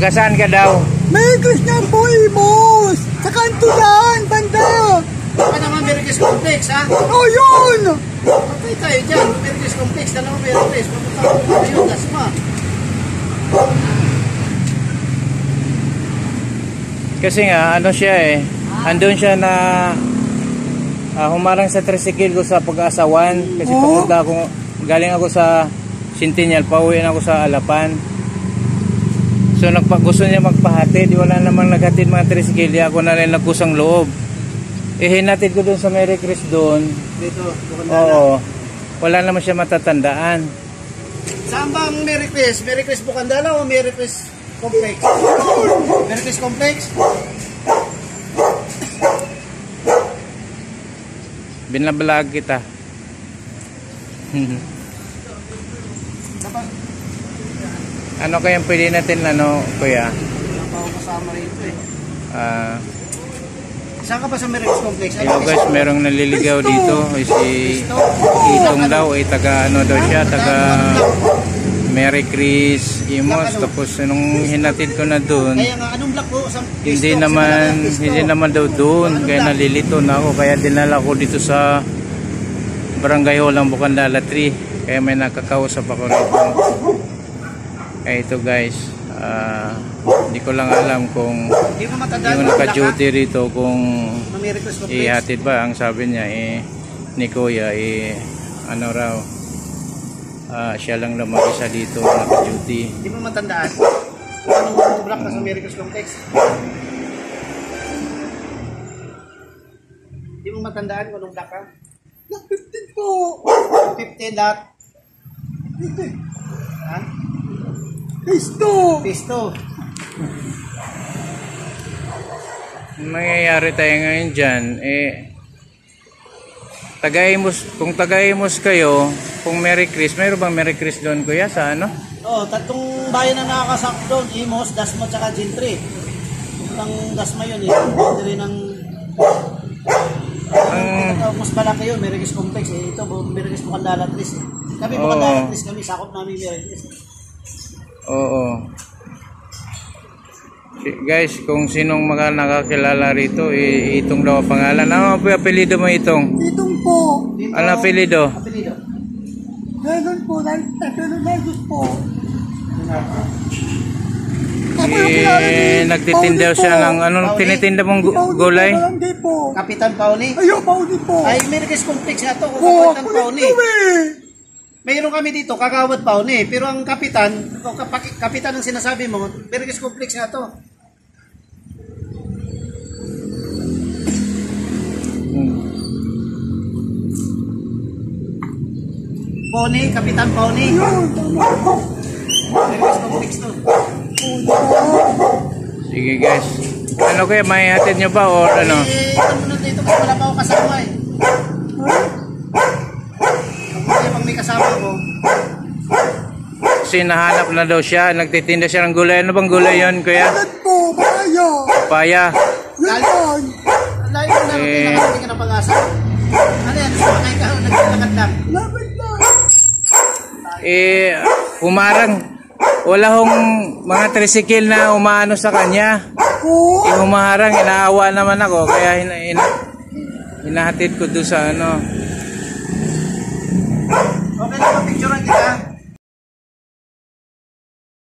Taga saan ka daw? Merry Christmas po, Imos! Sa kanto yan, banda! Baka naman Merry Christmas Complex, ha? Oh, yun! Okay tayo dyan. Merry Christmas Complex. Dalawa Merry Christmas. Papunta ko kayo. Dasma. Kasi nga, ano siya eh. Andun siya na humarang sa tricycle ko sa Pag-asawan. Kasi papunta ako, galing ako sa Centennial, pauwiin ako sa Alapan. So gusto niya magpahatid, wala namang naghatid mga tricycle, ako na rin nagkusang loob. Hinatid ko dun sa Merry Chris doon. Dito, oo. Wala naman siya matatandaan. Saan ba ang Merry Chris? Merry Chris Bukandala o Merry Chris Complex? Merry Chris Complex? Binabalag kita. Ano kayang pwede natin, ano, kuya? Wala pa ako kasama rito eh. Saan ka ba sa Merry Chris Complex? Hello guys, merong naliligaw dito. Si Itong daw, ay taga ano daw siya, taga Merry Chris Imos. Tapos nung hinatid ko na doon, kaya nga, anong block po? hindi naman daw doon. Kaya nalilito na ako. Kaya dinala ko dito sa Barangay Holang Bukandala 3. Kaya may nakakausap ako rito. Kaya ito guys, hindi ko lang alam kung yung naka-duty rito kung ihatid ba. Ang sabi niya ni Kuya ano raw, siya lang mag-isa dito naka-duty. Hindi mo matandaan kung anong block na sa Merry Chris Complex? Hindi mo matandaan kung anong block ka? 15 po! 15 lot. Ha? Pisto! Pisto. Mangyayari tayo ngayon dyan, kung taga-Imos kayo, kung Merry Chris, mayroon bang Merry Chris doon, kuya, sa ano? Oo, tatlong bayan na nakakasap doon, Imos, Dasma, tsaka Gentry. Ang Dasma yun, boundary ng mas malaki yun, Merry Chris Complex. Ito, Merry Chris Bukandala 3. Kami Bukandala 3 kami, sakop namin Merry Chris. Oo. Guys, kung sinong nakakilala rito, Itong daw ang pangalan. Ano po yung apelido mo, Itong? Itong po! Ano apelido? Apelido? Ganon po, Nagos po. Nagtitinda siya ng anong tinitinda mong gulay? Kapitan Pauni? Ayo, Pauni po. Ay, Merry Chris Complex nga to, Kapitan Pauni. Mayroon kami dito, Kagawad Pauni. Pero ang kapitan, kapitan ang sinasabi mo, Merry Chris Complex nga to. Pauni, Kapitan Pauni. Merry Chris Complex to. Sige guys. Ano kaya, may hatid nyo ba or ano? Ano dito kasi wala pa ako kasama eh. Pag may kasama ko. Kasi nahanap na daw siya, nagtitinda siya ng gulay. Ano bang gulay yun, kuya? Alat po, papaya. Papaya. Yan. Layo na nakarating ka ng Pag-asa. Ano yan? Sumakay ka, naglalakad lang. Lapit na. Umarang. Wala hong mga tricycle na umaano sa kanya. Humaharang, inaawa naman ako. Kaya hinahatid ko doon sa ano.